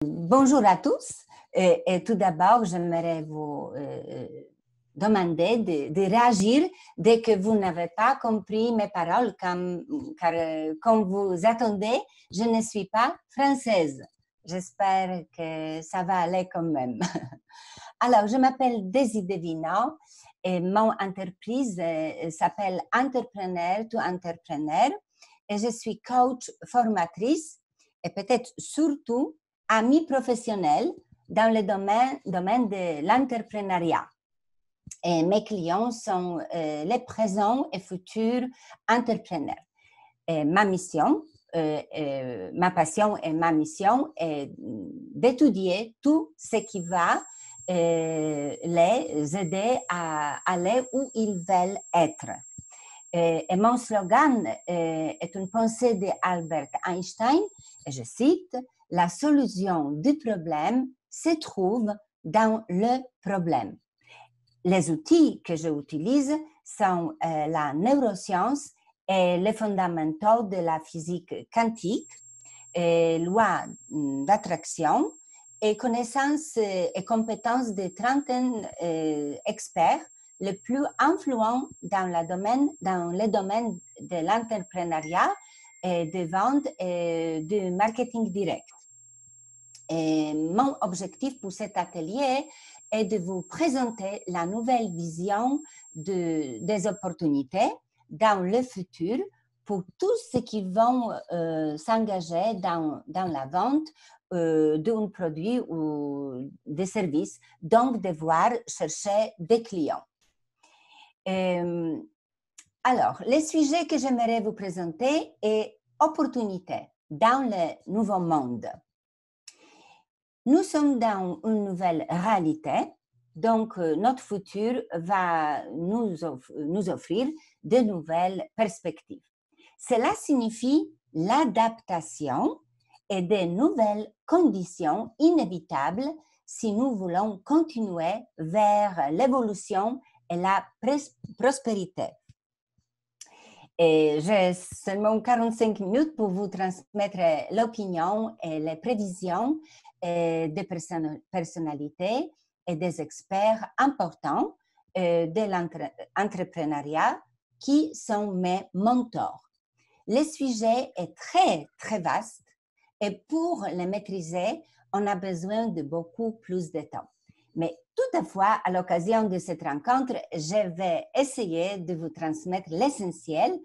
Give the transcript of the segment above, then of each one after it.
Bonjour à tous. Et tout d'abord, j'aimerais vous demander de réagir dès que vous n'avez pas compris mes paroles, car comme vous attendez, je ne suis pas française. J'espère que ça va aller quand même. Alors, je m'appelle Daisy Devino et mon entreprise s'appelle Entrepreneur to Entrepreneur et je suis coach formatrice et peut-être surtout amie professionnelle dans le domaine de l'entrepreneuriat. Et mes clients sont les présents et futurs entrepreneurs. Et ma mission, ma passion et ma mission est d'étudier tout ce qui va les aider à aller où ils veulent être. Et mon slogan est une pensée d'Albert Einstein, et je cite, « La solution du problème se trouve dans le problème ». Les outils que j'utilise sont la neuroscience et les fondamentaux de la physique quantique, et loi d'attraction et connaissances et compétences de trentaine experts les plus influents dans le domaine de l'entrepreneuriat, de vente et du marketing direct. Et mon objectif pour cet atelier est de vous présenter la nouvelle vision des opportunités dans le futur pour tous ceux qui vont s'engager dans la vente d'un produit ou des services, donc devoir chercher des clients. Alors, le sujet que j'aimerais vous présenter est opportunité dans le nouveau monde. Nous sommes dans une nouvelle réalité, donc notre futur va nous offrir de nouvelles perspectives. Cela signifie l'adaptation et de nouvelles conditions inévitables si nous voulons continuer vers l'évolution et la prospérité. Et j'ai seulement 45 minutes pour vous transmettre l'opinion et les prévisions des personnalités et des experts importants de l'entrepreneuriat qui sont mes mentors. Le sujet est très, très vaste et pour le maîtriser, on a besoin de beaucoup plus de temps. Mais toutefois, à l'occasion de cette rencontre, je vais essayer de vous transmettre l'essentiel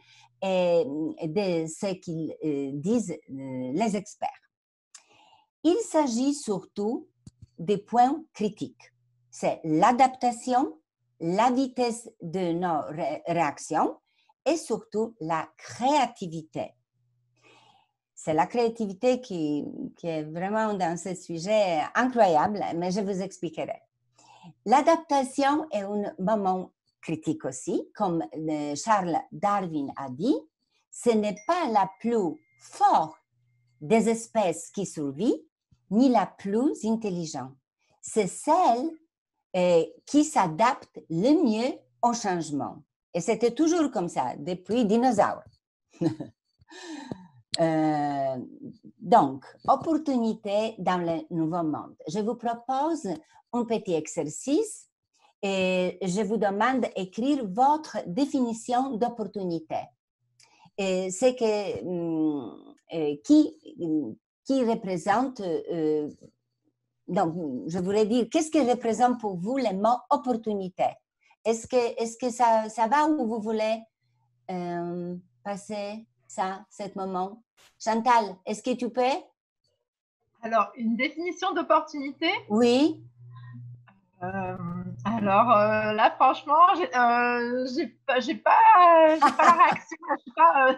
de ce qu'ils disent les experts. Il s'agit surtout des points critiques. C'est l'adaptation, la vitesse de nos réactions et surtout la créativité. C'est la créativité qui est vraiment dans ce sujet incroyable, mais je vous expliquerai. L'adaptation est un moment critique aussi, comme Charles Darwin a dit, ce n'est pas la plus forte des espèces qui survit, ni la plus intelligente. C'est celle qui s'adapte le mieux au changement. Et c'était toujours comme ça, depuis dinosaures. Donc, opportunité dans le nouveau monde. Je vous propose un petit exercice et je vous demande d'écrire votre définition d'opportunité. C'est qui représente, donc je voulais dire, qu'est-ce que représente pour vous le mot opportunité? Est-ce que ça va ou vous voulez passer ce moment? Chantal, est-ce que tu peux? Alors, une définition d'opportunité? Oui. Alors là, franchement, j'ai pas la réaction,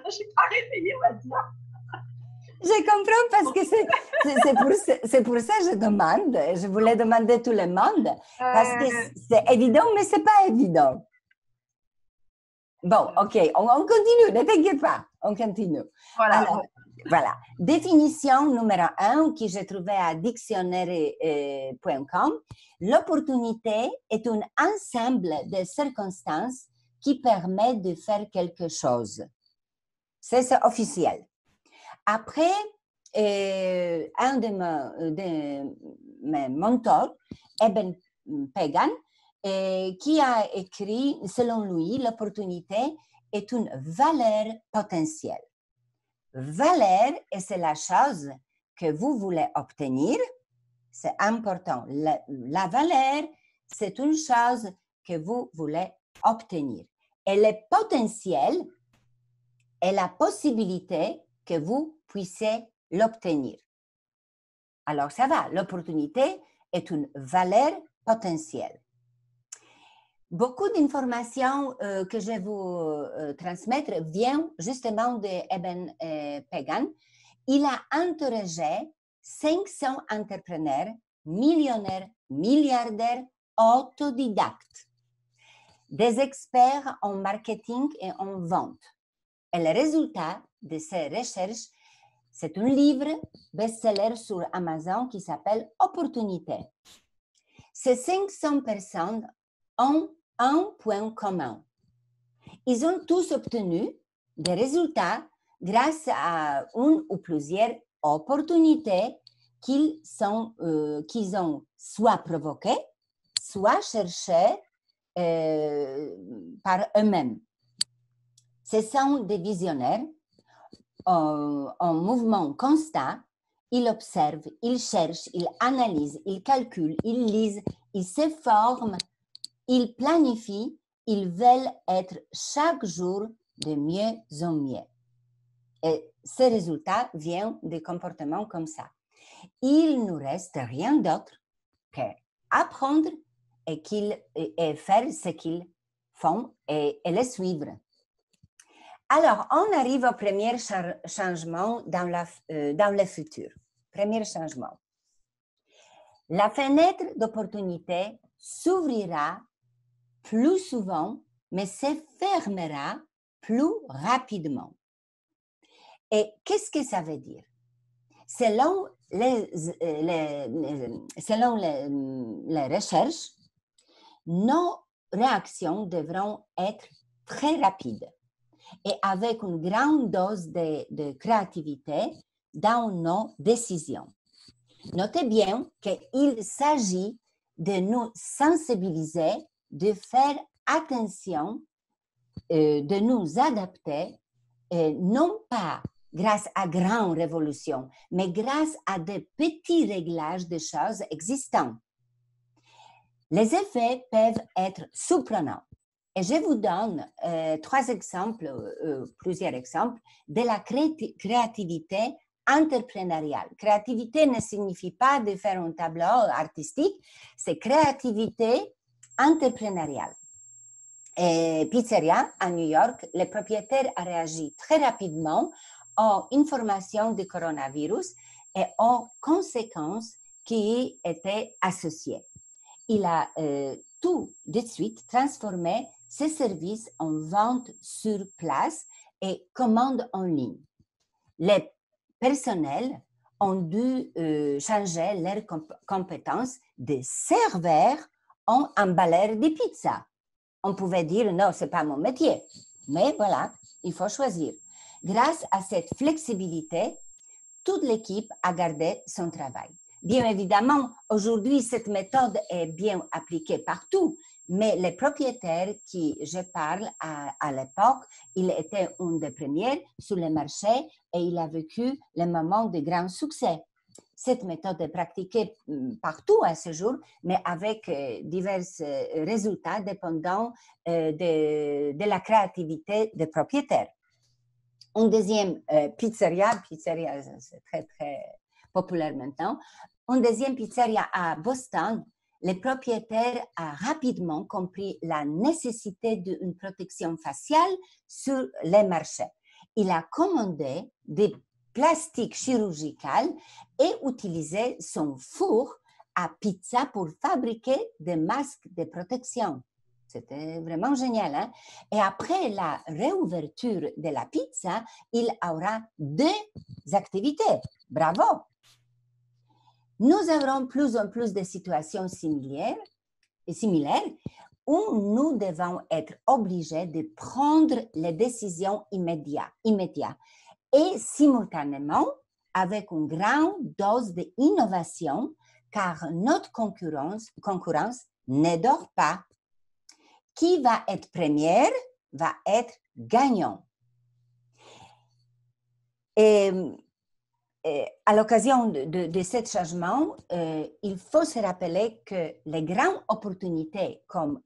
j'ai pas réveillé, on va dire. Je comprends parce que c'est pour ça que je demande. Je voulais demander tout le monde parce que c'est évident, mais c'est pas évident. Bon, ok, on continue, ne t'inquiète pas, on continue. Voilà. Alors, voilà. Définition numéro 1 que j'ai trouvée à dictionnaire.com. L'opportunité est un ensemble de circonstances qui permet de faire quelque chose. C'est officiel. Après, un de mes mentors, Eben Pagan, qui a écrit, selon lui, l'opportunité est une valeur potentielle. Valeur, et c'est la chose que vous voulez obtenir, c'est important. La valeur, c'est une chose que vous voulez obtenir. Et le potentiel est la possibilité que vous puissiez l'obtenir. Alors, ça va, l'opportunité est une valeur potentielle. Beaucoup d'informations que je vais vous transmettre viennent justement de Eben Pagan. Il a interrogé 500 entrepreneurs, millionnaires, milliardaires, autodidactes, des experts en marketing et en vente. Et le résultat de ces recherches, c'est un livre best-seller sur Amazon qui s'appelle Opportunité. Ces 500 personnes ont un point commun. Ils ont tous obtenu des résultats grâce à une ou plusieurs opportunités qu'ils ont soit provoquées, soit cherchées par eux-mêmes. Ce sont des visionnaires en mouvement constant. Ils observent, ils cherchent, ils analysent, ils calculent, ils lisent, ils se forment, ils planifient, ils veulent être chaque jour de mieux en mieux. Et ces résultats viennent des comportements comme ça. Il ne nous reste rien d'autre qu'apprendre et faire ce qu'ils font et les suivre. Alors, on arrive au premier changement dans le futur. Premier changement. La fenêtre d'opportunité s'ouvrira plus souvent, mais se fermera plus rapidement. Et qu'est-ce que ça veut dire? Selon les recherches, nos réactions devront être très rapides et avec une grande dose de créativité dans nos décisions. Notez bien qu'il s'agit de nous sensibiliser, de faire attention, de nous adapter, non pas grâce à grandes révolutions, mais grâce à de petits réglages de choses existantes. Les effets peuvent être surprenants. Et je vous donne plusieurs exemples de la créativité entrepreneuriale. Créativité ne signifie pas de faire un tableau artistique, c'est créativité entrepreneuriale. Et Pizzeria à New York, le propriétaire a réagi très rapidement aux informations du coronavirus et aux conséquences qui y étaient associées. Il a tout de suite transformé ses services en vente sur place et commande en ligne. Les personnels ont dû changer leurs compétences de serveur en emballeur de pizza. On pouvait dire non, ce n'est pas mon métier, mais voilà, il faut choisir. Grâce à cette flexibilité, toute l'équipe a gardé son travail. Bien évidemment, aujourd'hui, cette méthode est bien appliquée partout, mais les propriétaires qui je parle à l'époque, il était un des premiers sur le marché et il a vécu le moment de grand succès. Cette méthode est pratiquée partout à ce jour, mais avec divers résultats dépendant de la créativité des propriétaires. Une deuxième pizzeria, c'est très, très populaire maintenant, une deuxième pizzeria à Boston, le propriétaire a rapidement compris la nécessité d'une protection faciale sur les marchés. Il a commandé des plastiques chirurgicales et utilisé son four à pizza pour fabriquer des masques de protection. C'était vraiment génial, hein? Et après la réouverture de la pizza, il aura 2 activités. Bravo! Nous aurons plus en plus de situations similaires où nous devons être obligés de prendre les décisions immédiates et simultanément avec une grande dose d'innovation, car notre concurrence ne dort pas. Qui va être première va être gagnant. Et à l'occasion de ce changement, il faut se rappeler que les grandes opportunités comme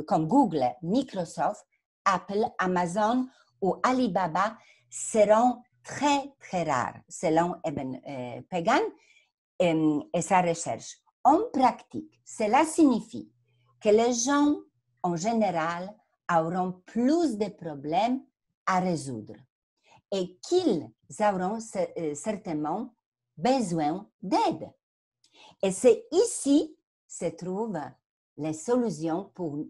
comme Google, Microsoft, Apple, Amazon ou Alibaba seront très, très rares, selon Eben Pagan et sa recherche. En pratique, cela signifie que les gens, en général, auront plus de problèmes à résoudre et qu'ils auront certainement besoin d'aide. Et c'est ici se trouvent les solutions pour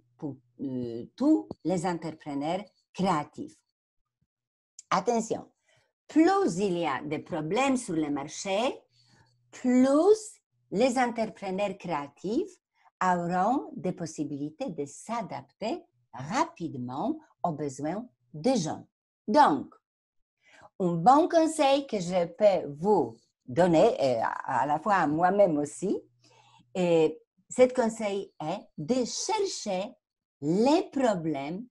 tous les entrepreneurs créatifs. Attention, plus il y a de problèmes sur le marché, plus les entrepreneurs créatifs auront des possibilités de s'adapter rapidement aux besoins des gens. Donc, un bon conseil que je peux vous donner, et à la fois à moi-même aussi, et ce conseil est de chercher les problèmes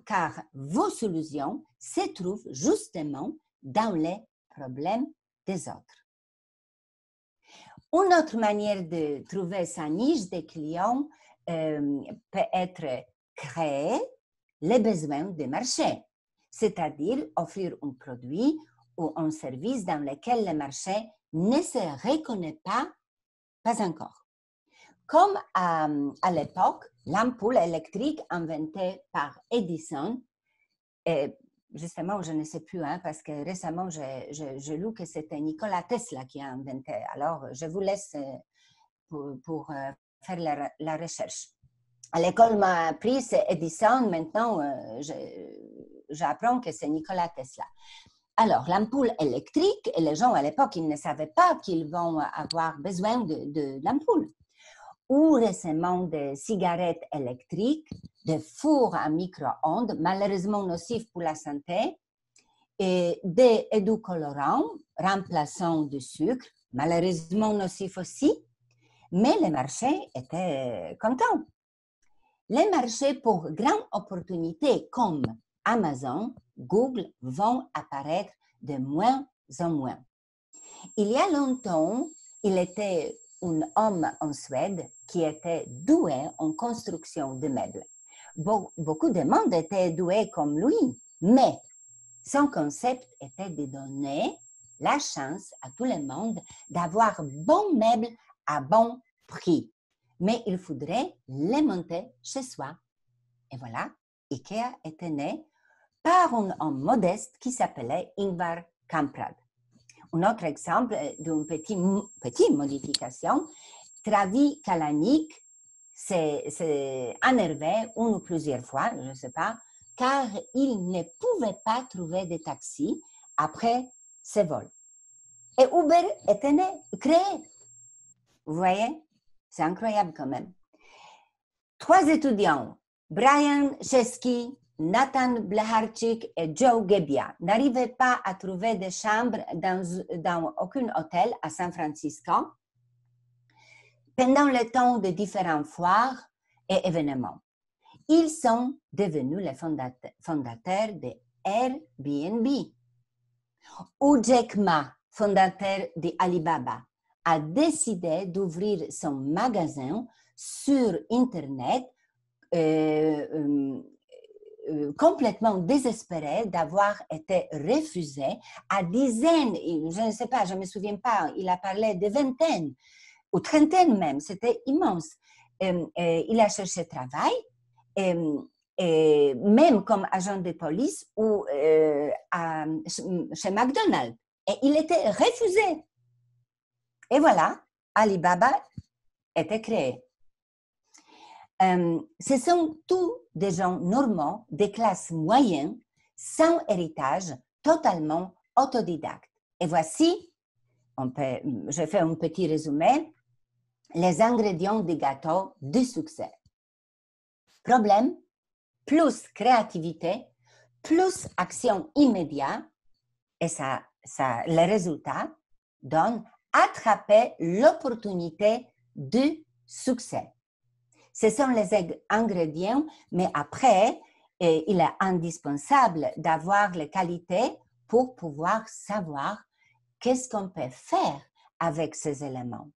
car vos solutions se trouvent justement dans les problèmes des autres. Une autre manière de trouver sa niche des clients peut être créer les besoins du marché, c'est-à-dire offrir un produit ou un service dans lequel le marché ne se reconnaît pas encore. Comme à l'époque, l'ampoule électrique inventée par Edison, et justement, je ne sais plus, parce que récemment, j'ai lu que c'était Nikola Tesla qui a inventé. Alors, je vous laisse pour faire la recherche. À l'école m'a appris, c'est Edison. Maintenant, j'apprends que c'est Nikola Tesla. Alors, l'ampoule électrique, et les gens à l'époque, ils ne savaient pas qu'ils vont avoir besoin de l'ampoule. Ou récemment des cigarettes électriques, des fours à micro-ondes, malheureusement nocifs pour la santé, et des édulcorants remplaçant du sucre, malheureusement nocifs aussi, mais les marchés étaient contents. Les marchés pour grandes opportunités comme Amazon, Google vont apparaître de moins en moins. Il y a longtemps, il était un homme en Suède qui était doué en construction de meubles. Beaucoup de monde étaient doués comme lui, mais son concept était de donner la chance à tout le monde d'avoir bons meubles à bon prix. Mais il faudrait les monter chez soi. Et voilà, IKEA était né par un homme modeste qui s'appelait Ingvar Kamprad. Un autre exemple d'une petite modification, Travis Kalanick s'est énervé une ou plusieurs fois, je ne sais pas, car il ne pouvait pas trouver de taxi après ses vols. Et Uber était créé. Vous voyez? C'est incroyable quand même. 3 étudiants, Brian Chesky, Nathan Bleharczyk et Joe Gebbia, n'arrivaient pas à trouver de chambre dans aucun hôtel à San Francisco pendant le temps de différentes foires et événements. Ils sont devenus les fondateurs de Airbnb. Ou Jack Ma, fondateur de Alibaba, a décidé d'ouvrir son magasin sur Internet complètement désespéré d'avoir été refusé à dizaines, je ne sais pas, je ne me souviens pas, il a parlé de vingtaines ou trentaines même, c'était immense. Il a cherché travail, et même comme agent de police ou chez McDonald's. Et il était refusé. Et voilà, Alibaba était créé. Ce sont tous des gens normaux, des classes moyennes, sans héritage, totalement autodidactes. Et voici, je fais un petit résumé, les ingrédients du gâteau du succès. Problème, plus créativité, plus action immédiate, et ça les résultats donnent attraper l'opportunité du succès. Ce sont les ingrédients, mais après, il est indispensable d'avoir les qualités pour pouvoir savoir qu'est-ce qu'on peut faire avec ces éléments.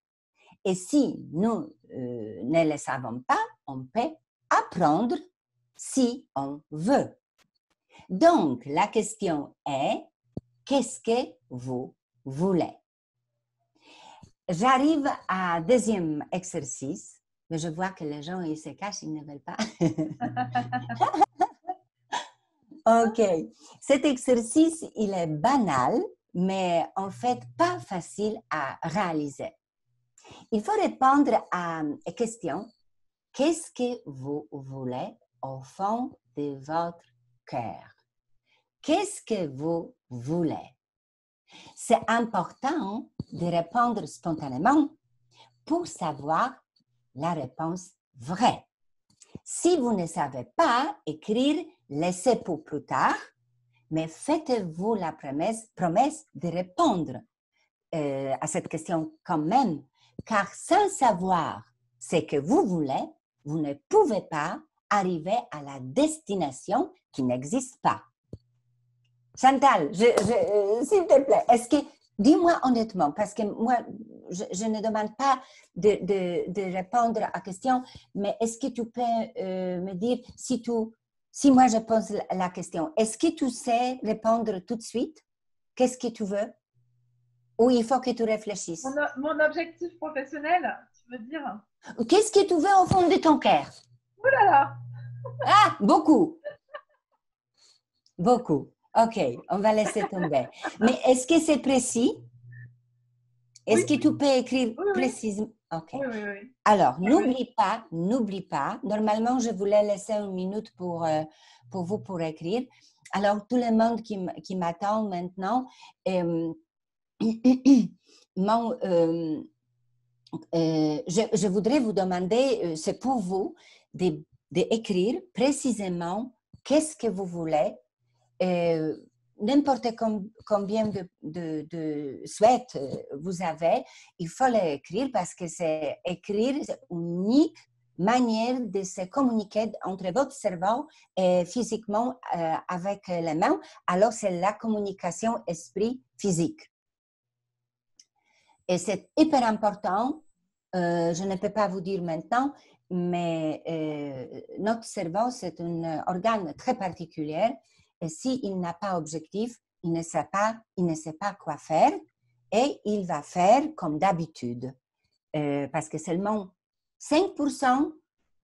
Et si nous ne les savons pas, on peut apprendre si on veut. Donc, la question est, qu'est-ce que vous voulez? J'arrive à deuxième exercice, mais je vois que les gens, ils se cachent, ils ne veulent pas. OK. Cet exercice, il est banal, mais en fait pas facile à réaliser. Il faut répondre à la question, qu'est-ce que vous voulez au fond de votre cœur? Qu'est-ce que vous voulez? C'est important de répondre spontanément pour savoir la réponse vraie. Si vous ne savez pas écrire, laissez pour plus tard, mais faites-vous la promesse de répondre à cette question quand même, car sans savoir ce que vous voulez, vous ne pouvez pas arriver à la destination qui n'existe pas. Chantal, s'il te plaît, dis-moi honnêtement, parce que moi, je ne demande pas de répondre à la question, mais est-ce que tu peux me dire, si moi je pose la question, est-ce que tu sais répondre tout de suite? Qu'est-ce que tu veux? Ou il faut que tu réfléchisses? Mon objectif professionnel, tu veux dire? Qu'est-ce que tu veux au fond de ton cœur? Ouh là là! Ah, beaucoup. Beaucoup. OK, on va laisser tomber. Mais est-ce que c'est précis? Est-ce que tu peux écrire précisément? OK. Oui. Alors, n'oublie pas, normalement, je voulais laisser une minute pour vous pour écrire. Alors, tout le monde qui m'attend maintenant, je voudrais vous demander, c'est pour vous, d'écrire précisément qu'est-ce que vous voulez, n'importe combien de souhaits vous avez, il faut l'écrire parce que c'est écrire, c'est une unique manière de se communiquer entre votre cerveau et physiquement avec les mains. Alors, c'est la communication esprit physique. Et c'est hyper important, je ne peux pas vous dire maintenant, mais notre cerveau, c'est un organe très particulier et s'il n'a pas objectif, il ne sait pas quoi faire et il va faire comme d'habitude. Parce que seulement 5%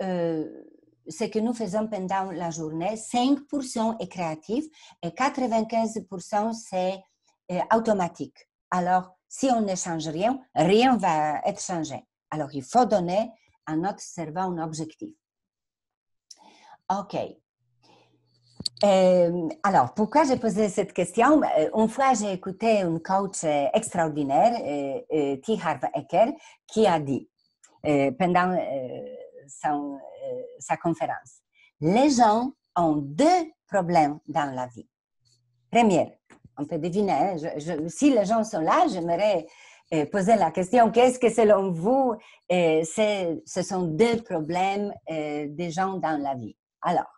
ce que nous faisons pendant la journée, 5% est créatif et 95% c'est automatique. Alors, si on ne change rien, rien va être changé. Alors, il faut donner à notre cerveau un objectif. OK. Alors, pourquoi j'ai posé cette question? Une fois, j'ai écouté un coach extraordinaire, T. Harv Eker, qui a dit pendant sa conférence, les gens ont deux problèmes dans la vie. Premier, on peut deviner, si les gens sont là, j'aimerais poser la question, qu'est-ce que selon vous, ce sont deux problèmes des gens dans la vie? Alors,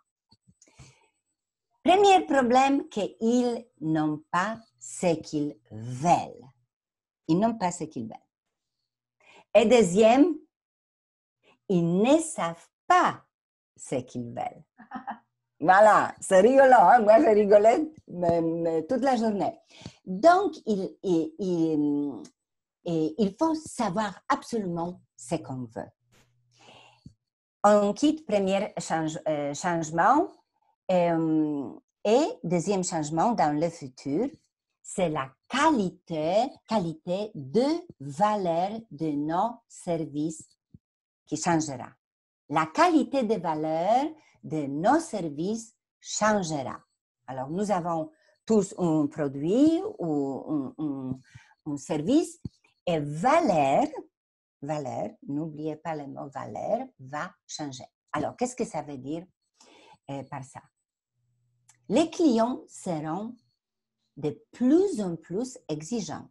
premier problème, qu'ils n'ont pas ce qu'ils veulent. Ils n'ont pas ce qu'ils veulent. Et deuxième, ils ne savent pas ce qu'ils veulent. Voilà, c'est rigolo, hein? Moi j'ai rigolé toute la journée. Donc, il faut savoir absolument ce qu'on veut. On quitte premier changement et deuxième changement dans le futur, c'est la qualité de valeur de nos services qui changera. La qualité de valeur de nos services changera. Alors, nous avons tous un produit ou un service et valeur, n'oubliez pas le mot valeur, va changer. Alors, qu'est-ce que ça veut dire par ça? Les clients seront de plus en plus exigeant,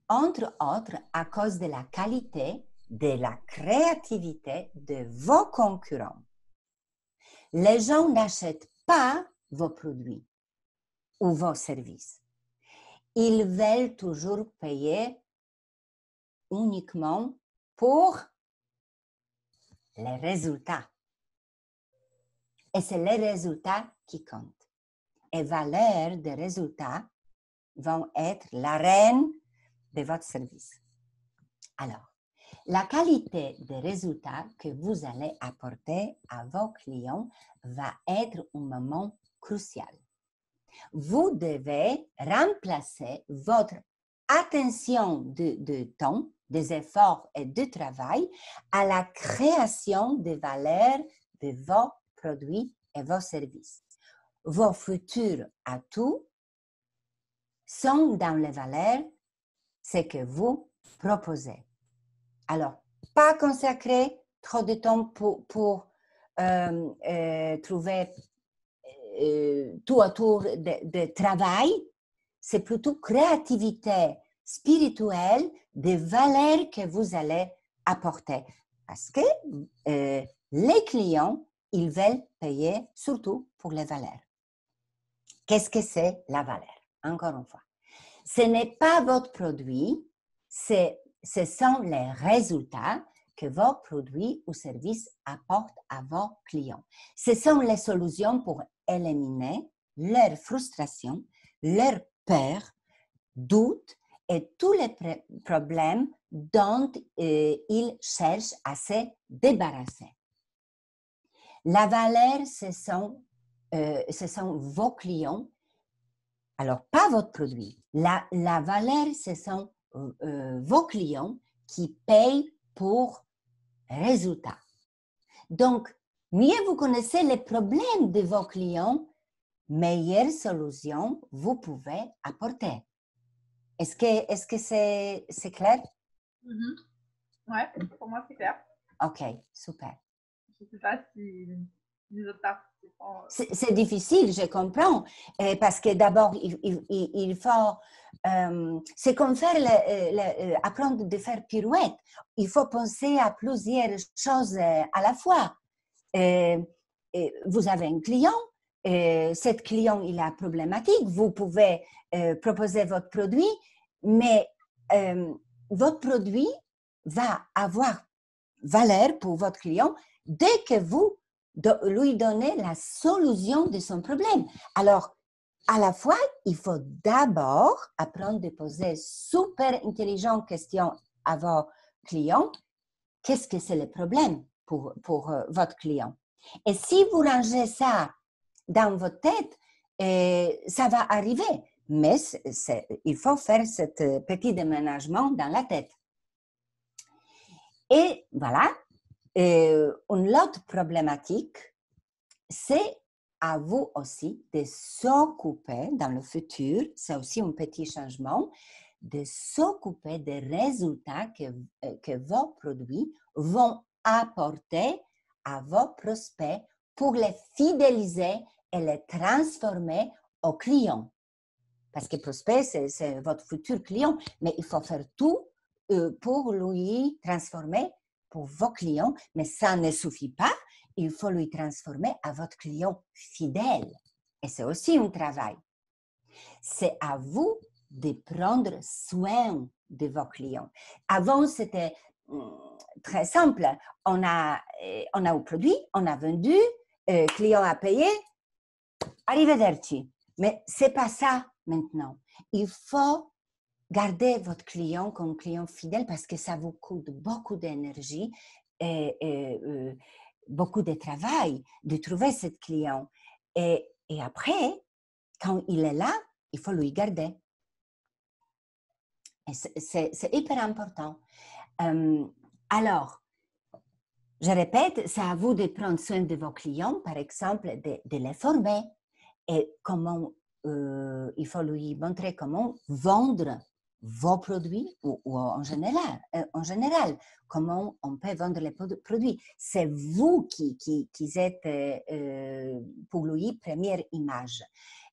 entre autres à cause de la qualité, de la créativité de vos concurrents. Les gens n'achètent pas vos produits ou vos services. Ils veulent toujours payer uniquement pour les résultats. Et c'est les résultats qui comptent. Et valeurs des résultats vont être la reine de votre service. Alors, la qualité des résultats que vous allez apporter à vos clients va être un moment crucial. Vous devez remplacer votre attention de temps, des efforts et de travail à la création de valeur de vos produits et vos services. Vos futurs atouts sont dans les valeurs, ce que vous proposez. Alors, pas consacrer trop de temps pour trouver tout autour de travail, c'est plutôt créativité spirituelle, des valeurs que vous allez apporter. Parce que les clients, ils veulent payer surtout pour les valeurs. Qu'est-ce que c'est la valeur? Encore une fois, ce n'est pas votre produit, ce sont les résultats que vos produits ou services apportent à vos clients. Ce sont les solutions pour éliminer leur frustration, leur peur, doute et tous les problèmes dont ils cherchent à se débarrasser. La valeur, ce sont vos clients. Alors, pas votre produit. La valeur, ce sont vos clients qui payent pour résultats. Donc, mieux vous connaissez les problèmes de vos clients, meilleures solutions vous pouvez apporter. Est-ce que c'est clair? Mm-hmm. Oui, pour moi, c'est clair. OK, super. Je ne sais pas si les autres participants... C'est difficile, je comprends, parce que d'abord, il faut... c'est comme apprendre de faire pirouette. Il faut penser à plusieurs choses à la fois. Vous avez un client, cet client, il a problématique, vous pouvez proposer votre produit, mais votre produit va avoir valeur pour votre client dès que vous lui donnez la solution de son problème. Alors, à la fois, il faut d'abord apprendre à poser super intelligentes questions à vos clients. Qu'est-ce que c'est le problème pour votre client? Et si vous rangez ça dans votre tête, ça va arriver. Mais il faut faire ce petit déménagement dans la tête. Et voilà. Une autre problématique, c'est à vous aussi de s'occuper dans le futur, c'est aussi un petit changement, de s'occuper des résultats que vos produits vont apporter à vos prospects pour les fidéliser et les transformer aux clients. Parce que prospect, c'est votre futur client, mais il faut faire tout pour lui transformer pour vos clients, mais ça ne suffit pas. Il faut lui transformer à votre client fidèle. Et c'est aussi un travail. C'est à vous de prendre soin de vos clients. Avant, c'était très simple. On a un produit, on a vendu, client a payé, arrivederci. Mais ce n'est pas ça maintenant. Il faut garder votre client comme client fidèle parce que ça vous coûte beaucoup d'énergie et beaucoup de travail de trouver ce client. Et après, quand il est là, il faut lui garder. Et c'est hyper important. Alors, je répète, c'est à vous de prendre soin de vos clients, par exemple, de les former et comment il faut lui montrer comment vendre vos produits ou en général, comment on peut vendre les produits. C'est vous qui êtes pour lui première image.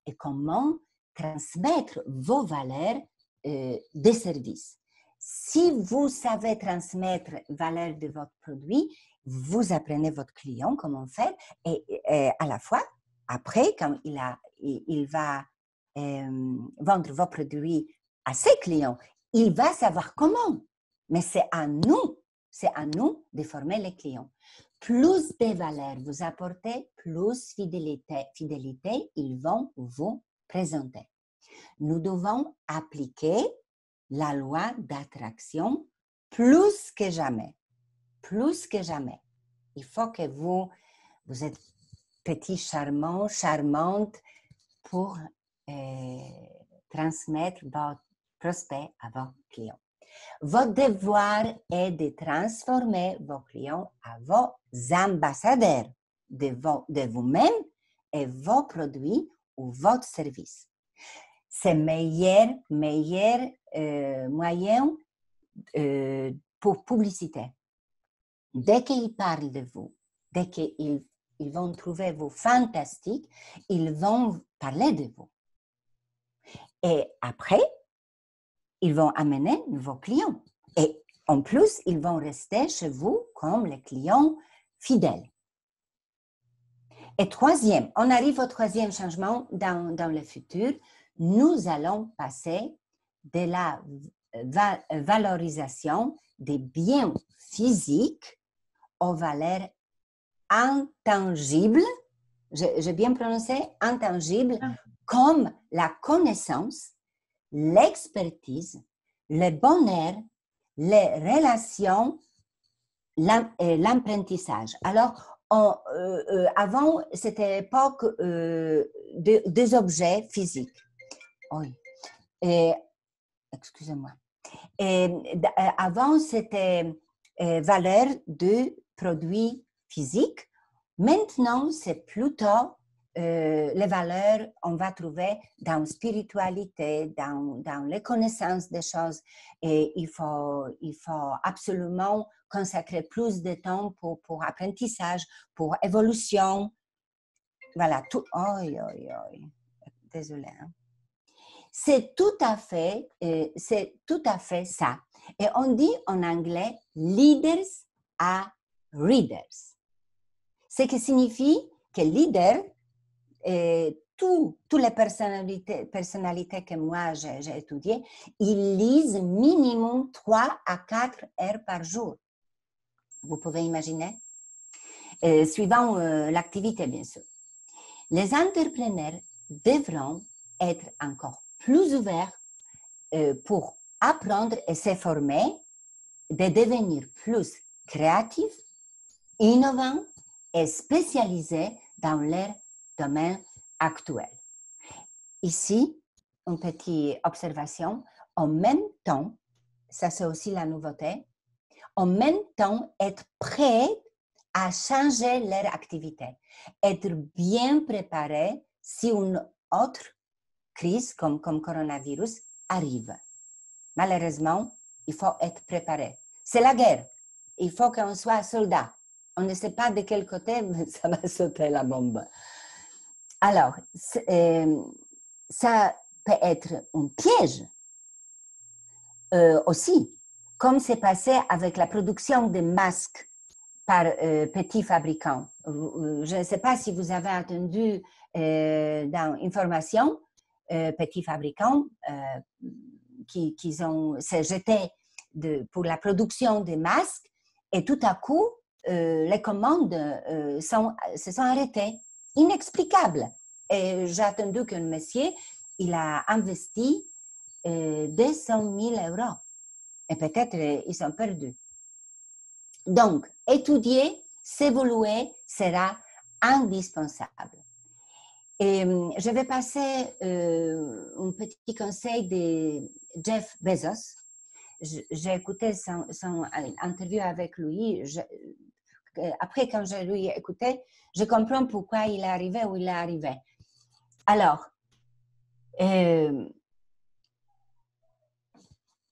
Et comment transmettre vos valeurs des services. Si vous savez transmettre valeur de votre produit, vous apprenez votre client comment faire et à la fois, après, quand il va vendre vos produits à ses clients, il va savoir comment. Mais c'est à nous de former les clients. Plus de valeurs vous apportez, plus fidélité ils vont vous présenter. Nous devons appliquer la loi d'attraction plus que jamais. Plus que jamais. Il faut que vous êtes petit, charmant, charmante pour transmettre votre prospect à vos clients. Votre devoir est de transformer vos clients à vos ambassadeurs de vous-même et vos produits ou votre service. C'est le meilleur moyen pour publicité. Dès qu'ils parlent de vous, dès qu'ils vont trouver vous fantastique, ils vont parler de vous. Et après, ils vont amener de nouveaux clients. Et en plus, ils vont rester chez vous comme les clients fidèles. Et troisième, on arrive au troisième changement dans le futur. Nous allons passer de la valorisation des biens physiques aux valeurs intangibles, j'ai bien prononcé, intangibles, comme la connaissance, l'expertise, le bonheur, les relations, l'apprentissage. Alors, avant, c'était l'époque des objets physiques. Oui. Excusez-moi. Avant, c'était valeur de produits physiques. Maintenant, c'est plutôt les valeurs on va trouver dans la spiritualité, dans les connaissances des choses. Et il faut absolument consacrer plus de temps pour apprentissage, pour évolution. Voilà, tout. Désolée. Hein. C'est tout à fait ça. Et on dit en anglais leaders are readers. Ce qui signifie que leader, toutes les personnalités que moi j'ai étudiées, ils lisent minimum 3 à 4 heures par jour. Vous pouvez imaginer? Suivant l'activité, bien sûr. Les entrepreneurs devront être encore plus ouverts pour apprendre et se former, de devenir plus créatifs, innovants et spécialisés dans leur domaine actuel. Ici, une petite observation, en même temps, ça c'est aussi la nouveauté, en même temps être prêt à changer leur activité, être bien préparé si une autre crise comme coronavirus arrive. Malheureusement, il faut être préparé. C'est la guerre. Il faut qu'on soit soldat. On ne sait pas de quel côté ça va sauter la bombe. Alors, ça peut être un piège aussi, comme c'est passé avec la production de masques par petits fabricants. Je ne sais pas si vous avez entendu dans l'information, petits fabricants qui ont s'est jeté pour la production des masques et tout à coup, les commandes se sont arrêtées. Inexplicable. Et j'ai attendu qu'un monsieur, il a investi 200 000 €. Et peut-être ils sont perdus. Donc, étudier, s'évoluer sera indispensable. Et je vais passer un petit conseil de Jeff Bezos. J'ai écouté son interview avec lui. Après, quand je lui ai écouté, je comprends pourquoi il est arrivé où il est arrivé. Alors,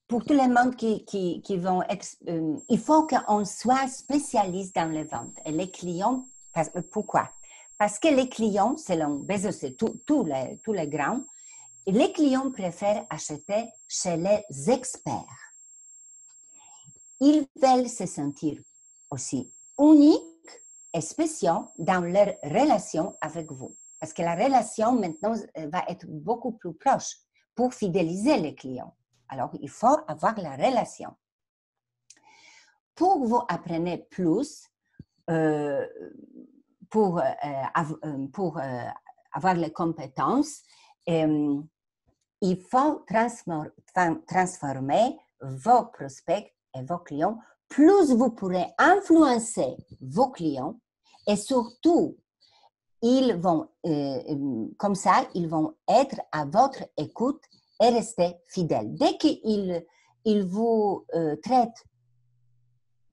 pour tout le monde qui vont être, il faut qu'on soit spécialiste dans les ventes. Et les clients, pourquoi? Parce que les clients, selon Bezos et tous les grands, les clients préfèrent acheter chez les experts. Ils veulent se sentir aussi uniques et spéciaux dans leur relation avec vous. Parce que la relation maintenant va être beaucoup plus proche pour fidéliser les clients. Alors, il faut avoir la relation. Pour vous apprendre plus, pour avoir les compétences, il faut transformer vos prospects et vos clients. Plus vous pourrez influencer vos clients et surtout, ils vont, comme ça, ils vont être à votre écoute et rester fidèles. Dès qu'ils vous traitent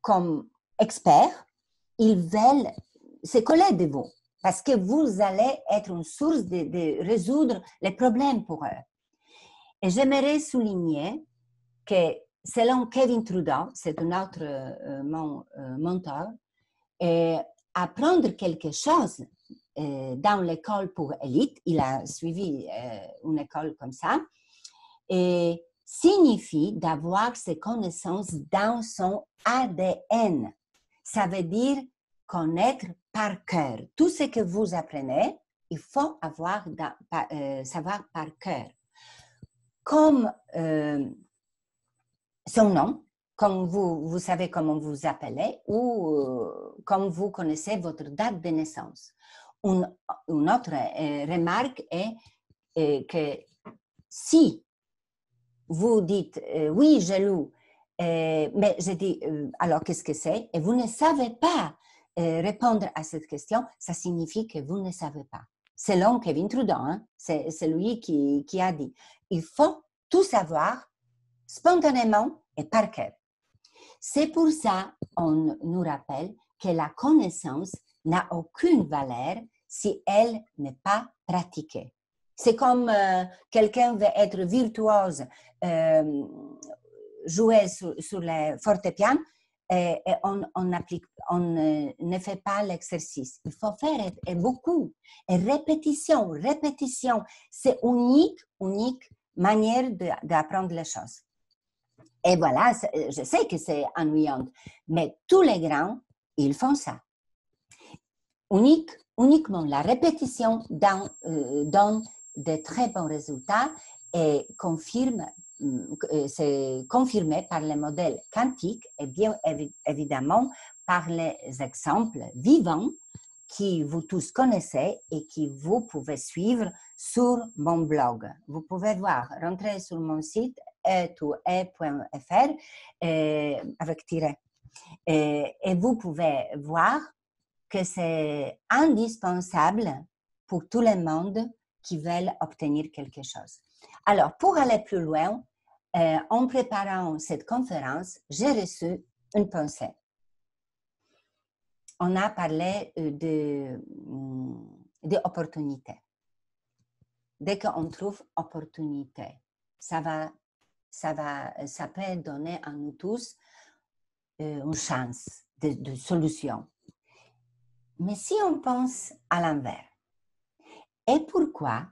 comme expert, ils veulent se coller de vous parce que vous allez être une source de résoudre les problèmes pour eux. Et j'aimerais souligner que selon Kevin Trudeau, c'est un autre mon mentor, apprendre quelque chose dans l'école pour élite, il a suivi une école comme ça, et signifie d'avoir ces connaissances dans son ADN. Ça veut dire connaître par cœur. Tout ce que vous apprenez, il faut savoir par cœur. Comme son nom, comme vous savez comment vous appelez ou comme vous connaissez votre date de naissance. Une autre remarque est que si vous dites oui, j'ai lu, mais je dis alors qu'est-ce que c'est? Et vous ne savez pas répondre à cette question, ça signifie que vous ne savez pas. Selon Kevin Trudeau, hein, c'est lui qui a dit. Il faut tout savoir spontanément et par cœur. C'est pour ça qu'on nous rappelle que la connaissance n'a aucune valeur si elle n'est pas pratiquée. C'est comme quelqu'un veut être virtuose, jouer sur le fortepiano et on ne fait pas l'exercice. Il faut faire et beaucoup. Et répétition. C'est unique manière d'apprendre les choses. Et voilà, je sais que c'est ennuyant, mais tous les grands, ils font ça. Uniquement la répétition donne de très bons résultats et c'est confirmé par les modèles quantiques et bien évidemment par les exemples vivants qui vous tous connaissez et qui vous pouvez suivre sur mon blog. Vous pouvez voir, rentrer sur mon site e2e.fr avec tiret. Et vous pouvez voir que c'est indispensable pour tout le monde qui veulent obtenir quelque chose. Alors, pour aller plus loin, en préparant cette conférence, j'ai reçu une pensée. On a parlé d'opportunités. Dès qu'on trouve opportunité, ça peut donner à nous tous une chance de solution. Mais si on pense à l'envers, et pourquoi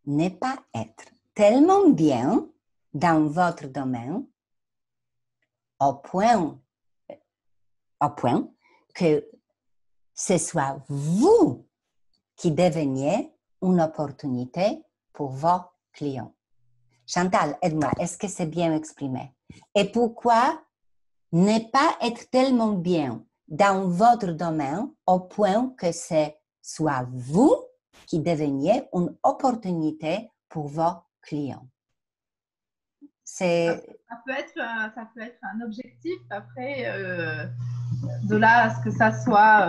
ne pas être tellement bien dans votre domaine au point que ce soit vous qui deveniez une opportunité pour vos clients. Chantal, aide-moi, est-ce que c'est bien exprimé? Et pourquoi ne pas être tellement bien dans votre domaine au point que ce soit vous qui deveniez une opportunité pour vos clients? Ça peut être un objectif. Après, de là à ce que ça soit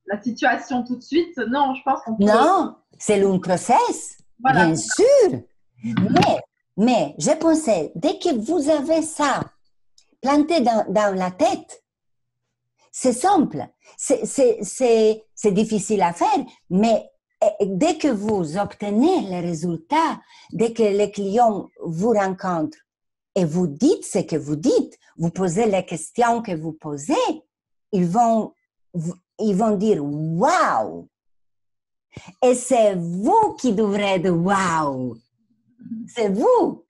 la situation tout de suite, non, je pense qu'on peut... Non, c'est un process, voilà. Bien sûr. Mais je pensais, dès que vous avez ça planté dans la tête, c'est simple, c'est difficile à faire, mais dès que vous obtenez les résultats, dès que les clients vous rencontrent et vous dites ce que vous dites, vous posez les questions que vous posez, ils vont dire « Wow !» Et c'est vous qui devrez être wow. C'est vous.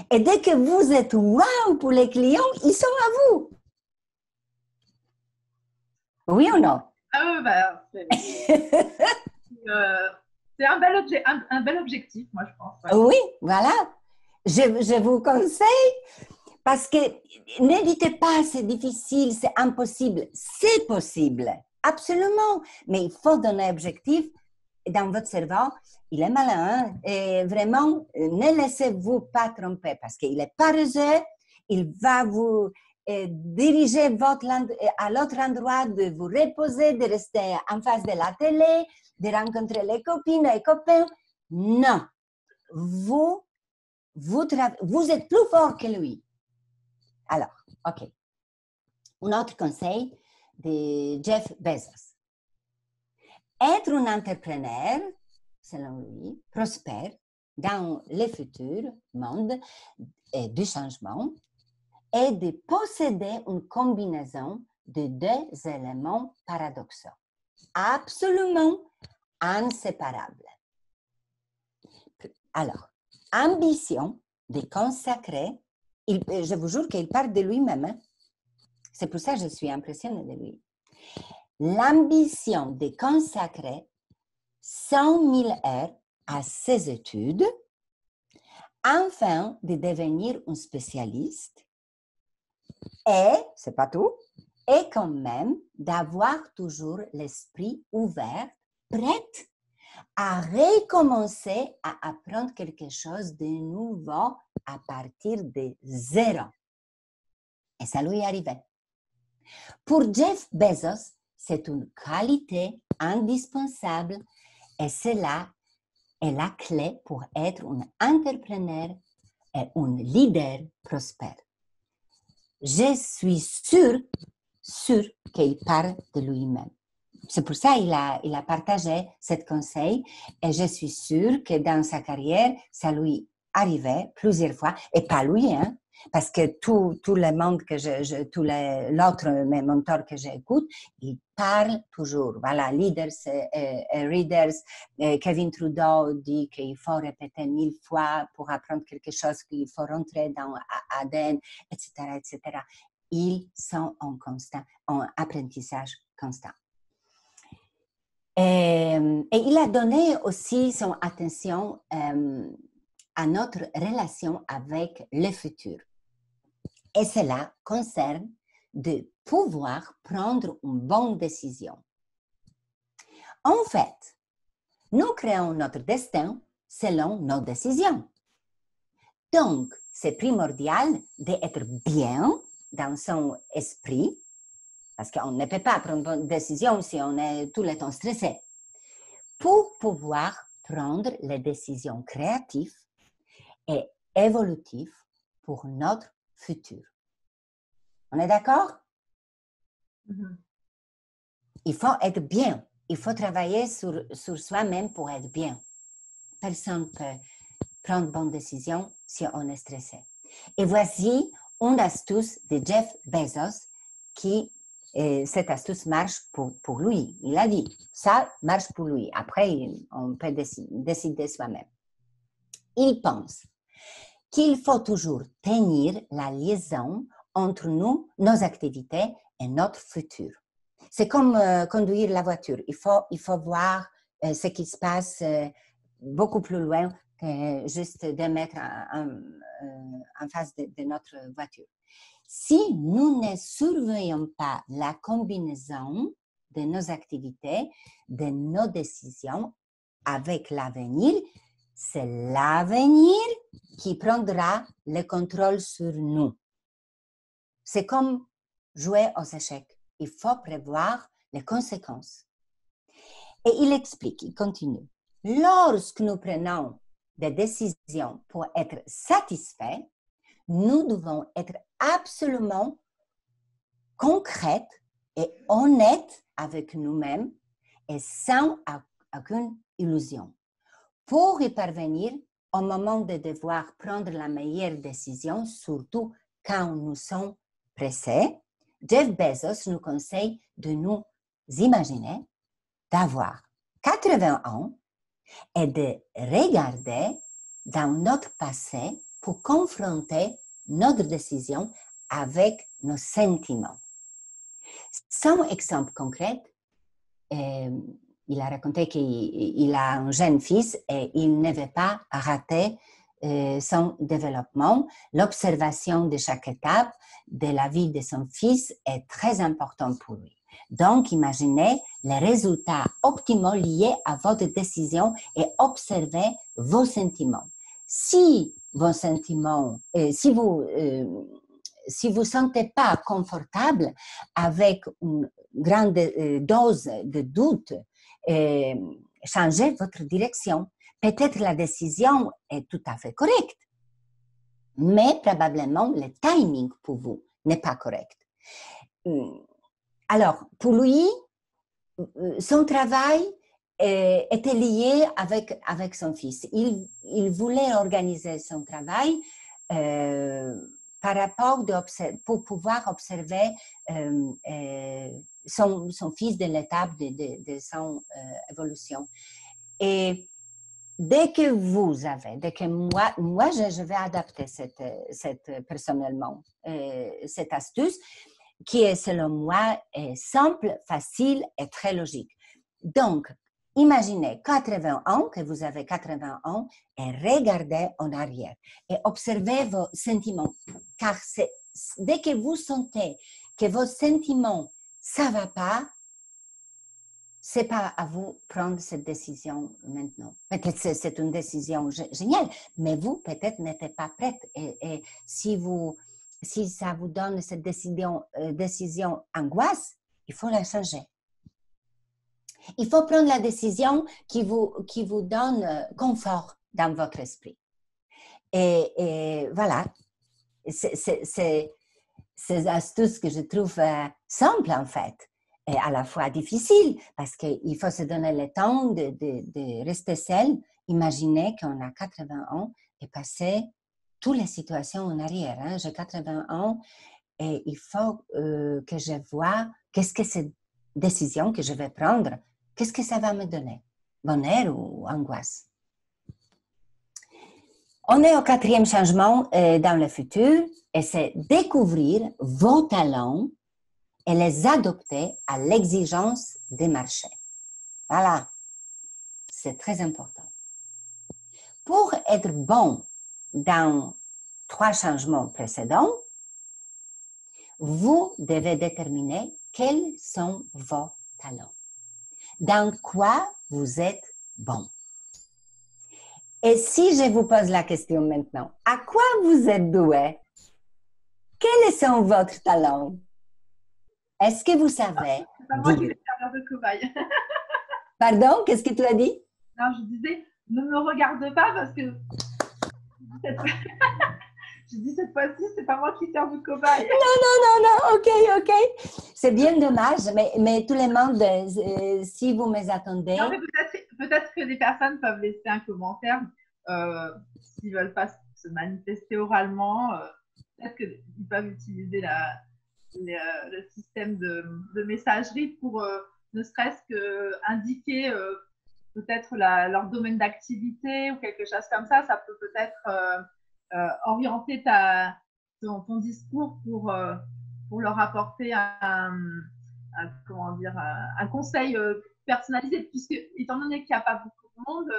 Et dès que vous êtes wow pour les clients, ils sont à vous. Oui ou non? Ah, bah, c'est un bel objectif, moi, je pense. Ouais. Oui, voilà. Je vous conseille parce que n'hésitez pas, c'est difficile, c'est impossible. C'est possible, absolument. Mais il faut donner un objectif dans votre cerveau. Il est malin, hein? Et vraiment, ne laissez-vous pas tromper parce qu'il est paresseux, il va vous diriger à l'autre endroit, de vous reposer, de rester en face de la télé, de rencontrer les copines et copains. Non, vous êtes plus fort que lui. Alors, OK. Un autre conseil de Jeff Bezos. Être un entrepreneur, selon lui, prospère dans le futur monde du changement est de posséder une combinaison de deux éléments paradoxaux, absolument inséparables. Alors, ambition de consacrer, je vous jure qu'il parle de lui-même, hein? C'est pour ça que je suis impressionnée de lui. L'ambition de consacrer 100 000 heures à ses études, afin de devenir un spécialiste, et, c'est pas tout, et quand même d'avoir toujours l'esprit ouvert, prêt à recommencer à apprendre quelque chose de nouveau à partir de zéro. Et ça lui arrivait. Pour Jeff Bezos, c'est une qualité indispensable et cela est la clé pour être un entrepreneur et un leader prospère. Je suis sûre qu'il parle de lui-même. C'est pour ça qu'il a partagé ce conseil et je suis sûre que dans sa carrière, ça lui arrivait plusieurs fois, et pas lui, hein, parce que tout le monde l'autre mentor que j'écoute, il parle toujours. Voilà, Leaders et Readers, Kevin Trudeau dit qu'il faut répéter 1000 fois pour apprendre quelque chose, qu'il faut rentrer dans ADN, etc., etc. Ils sont en apprentissage constant. Et il a donné aussi son attention à notre relation avec le futur. Et cela concerne de pouvoir prendre une bonne décision. En fait, nous créons notre destin selon nos décisions. Donc, c'est primordial d'être bien dans son esprit, parce qu'on ne peut pas prendre une décision si on est tout le temps stressé, pour pouvoir prendre les décisions créatives et évolutives pour notre futur. On est d'accord? Mm-hmm. Il faut être bien. Il faut travailler sur soi-même pour être bien. Personne ne peut prendre de bonnes décisions si on est stressé. Et voici une astuce de Jeff Bezos qui, cette astuce marche pour lui. Il a dit, ça marche pour lui. Après, on peut décider soi-même. Il pense qu'il faut toujours tenir la liaison entre nous, nos activités et notre futur. C'est comme conduire la voiture. Il faut voir ce qui se passe beaucoup plus loin que juste 2 mètres en face de notre voiture. Si nous ne surveillons pas la combinaison de nos activités, de nos décisions avec l'avenir, c'est l'avenir qui prendra le contrôle sur nous. C'est comme jouer aux échecs. Il faut prévoir les conséquences. Et il explique, il continue. Lorsque nous prenons des décisions pour être satisfaits, nous devons être absolument concrètes et honnêtes avec nous-mêmes et sans aucune illusion. Pour y parvenir, au moment de devoir prendre la meilleure décision, surtout quand nous sommes pressés, Jeff Bezos nous conseille de nous imaginer d'avoir 80 ans est de regarder dans notre passé pour confronter notre décision avec nos sentiments. Sans exemple concret, il a raconté qu'il a un jeune fils et il ne veut pas rater son développement. L'observation de chaque étape de la vie de son fils est très importante pour lui. Donc, imaginez les résultats optimaux liés à votre décision et observez vos sentiments. Si vos sentiments, si vous sentez pas confortable avec une grande dose de doute, changez votre direction. Peut-être la décision est tout à fait correcte, mais probablement le timing pour vous n'est pas correct. Alors, pour lui, son travail était lié avec son fils. Il voulait organiser son travail par rapport pour pouvoir observer son fils de l'étape de son évolution. Et dès que moi je vais adapter personnellement cette astuce qui est selon moi simple, facile et très logique. Donc, imaginez 80 ans, que vous avez 80 ans, et regardez en arrière et observez vos sentiments. Car dès que vous sentez que vos sentiments, ça ne va pas, ce n'est pas à vous de prendre cette décision maintenant. Peut-être que c'est une décision géniale, mais vous, peut-être, n'êtes pas prête. Et si ça vous donne cette décision angoisse, il faut la changer. Il faut prendre la décision qui vous donne confort dans votre esprit. Et voilà, c'est ces astuces que je trouve simples en fait, et à la fois difficiles, parce qu'il faut se donner le temps de rester seul. Imaginez qu'on a 80 ans et passer toutes les situations en arrière. Hein. J'ai 80 ans et il faut que je vois qu'est-ce que cette décision que je vais prendre, qu'est-ce que ça va me donner, bonheur ou angoisse. On est au 4e changement dans le futur et c'est découvrir vos talents et les adopter à l'exigence des marchés. Voilà, c'est très important. Pour être bon dans 3 changements précédents, vous devez déterminer quels sont vos talents. Dans quoi vous êtes bon. Et si je vous pose la question maintenant, à quoi vous êtes doué? Quels sont vos talents? Est-ce que vous savez? C'est pas moi qui vais servir de cobaye. Pardon, qu'est-ce que tu as dit? Non, je disais, ne me regarde pas parce que je dis cette fois-ci, c'est pas moi qui sers de cobaye. Non, ok. C'est bien dommage, mais tout le monde, si vous m'attendez. Non, mais peut-être que des personnes peuvent laisser un commentaire s'ils ne veulent pas se manifester oralement. Peut-être qu'ils peuvent utiliser le système de messagerie pour ne serait-ce qu'indiquer peut-être leur domaine d'activité ou quelque chose comme ça. Ça peut peut-être orienter ton discours pour leur apporter un conseil personnalisé, puisque étant donné qu'il n'y a pas beaucoup de monde,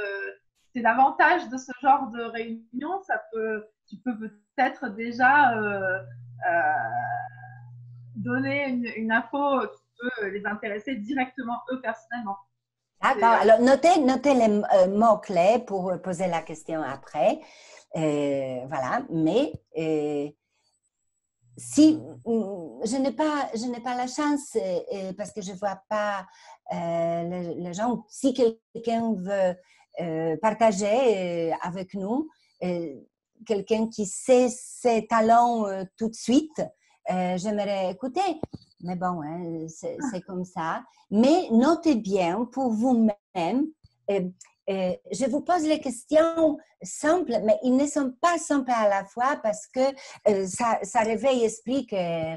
c'est l'avantage de ce genre de réunion. Tu peux peut-être déjà donner une info qui peut les intéresser directement eux personnellement. D'accord. Alors, notez les mots-clés pour poser la question après. Voilà. Mais si je n'ai pas la chance, parce que je ne vois pas les gens, si quelqu'un veut partager avec nous, quelqu'un qui sait ses talents tout de suite, j'aimerais écouter. Mais bon, hein, c'est comme ça. Mais notez bien pour vous-même, je vous pose les questions simples, mais ils ne sont pas simples à la fois parce que ça réveille l'esprit que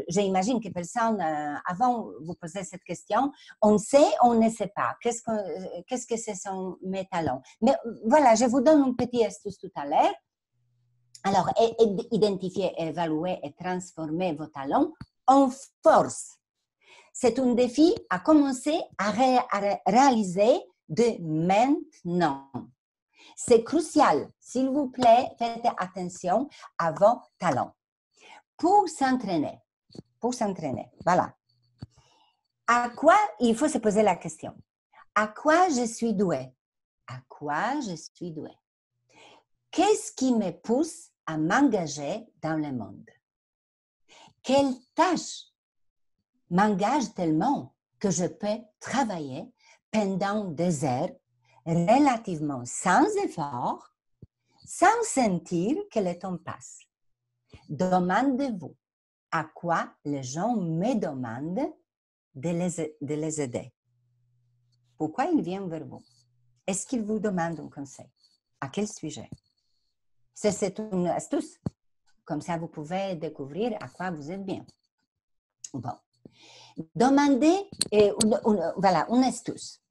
j'imagine que personne, avant vous poser cette question, on sait, on ne sait pas. Qu'est-ce que ce sont mes talents? Mais voilà, je vous donne une petite astuce tout à l'heure. Alors, identifier, évaluer et transformer vos talents en force. C'est un défi à commencer à réaliser de maintenant. C'est crucial. S'il vous plaît, faites attention à vos talents. Pour s'entraîner, voilà. À quoi, il faut se poser la question. À quoi je suis doué? À quoi je suis doué? Qu'est-ce qui me pousse à m'engager dans le monde? Quelle tâche m'engage tellement que je peux travailler pendant des heures relativement sans effort, sans sentir que le temps passe? Demandez-vous à quoi les gens me demandent de les aider. Pourquoi ils viennent vers vous? Est-ce qu'ils vous demandent un conseil? À quel sujet? C'est une astuce. Comme ça, vous pouvez découvrir à quoi vous êtes bien. Bon. Demandez, voilà, une astuce.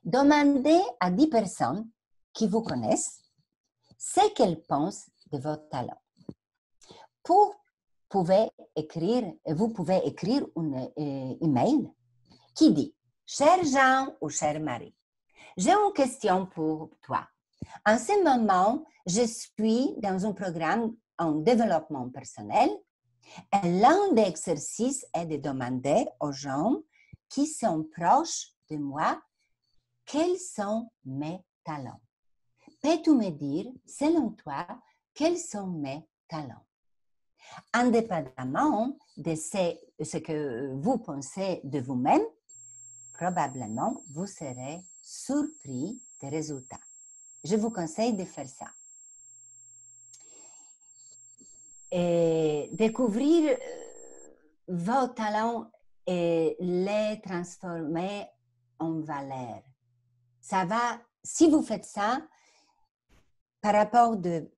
Demandez à 10 personnes qui vous connaissent ce qu'elles pensent de votre talent. Vous pouvez écrire un email qui dit « Cher Jean ou cher Marie, j'ai une question pour toi. En ce moment, je suis dans un programme en développement personnel et l'un des exercices est de demander aux gens qui sont proches de moi quels sont mes talents. Peux-tu me dire, selon toi, quels sont mes talents? Indépendamment de ce que vous pensez de vous-même, probablement vous serez surpris des résultats. Je vous conseille de faire ça. Et découvrir vos talents et les transformer en valeur. Ça va, si vous faites ça, par rapport de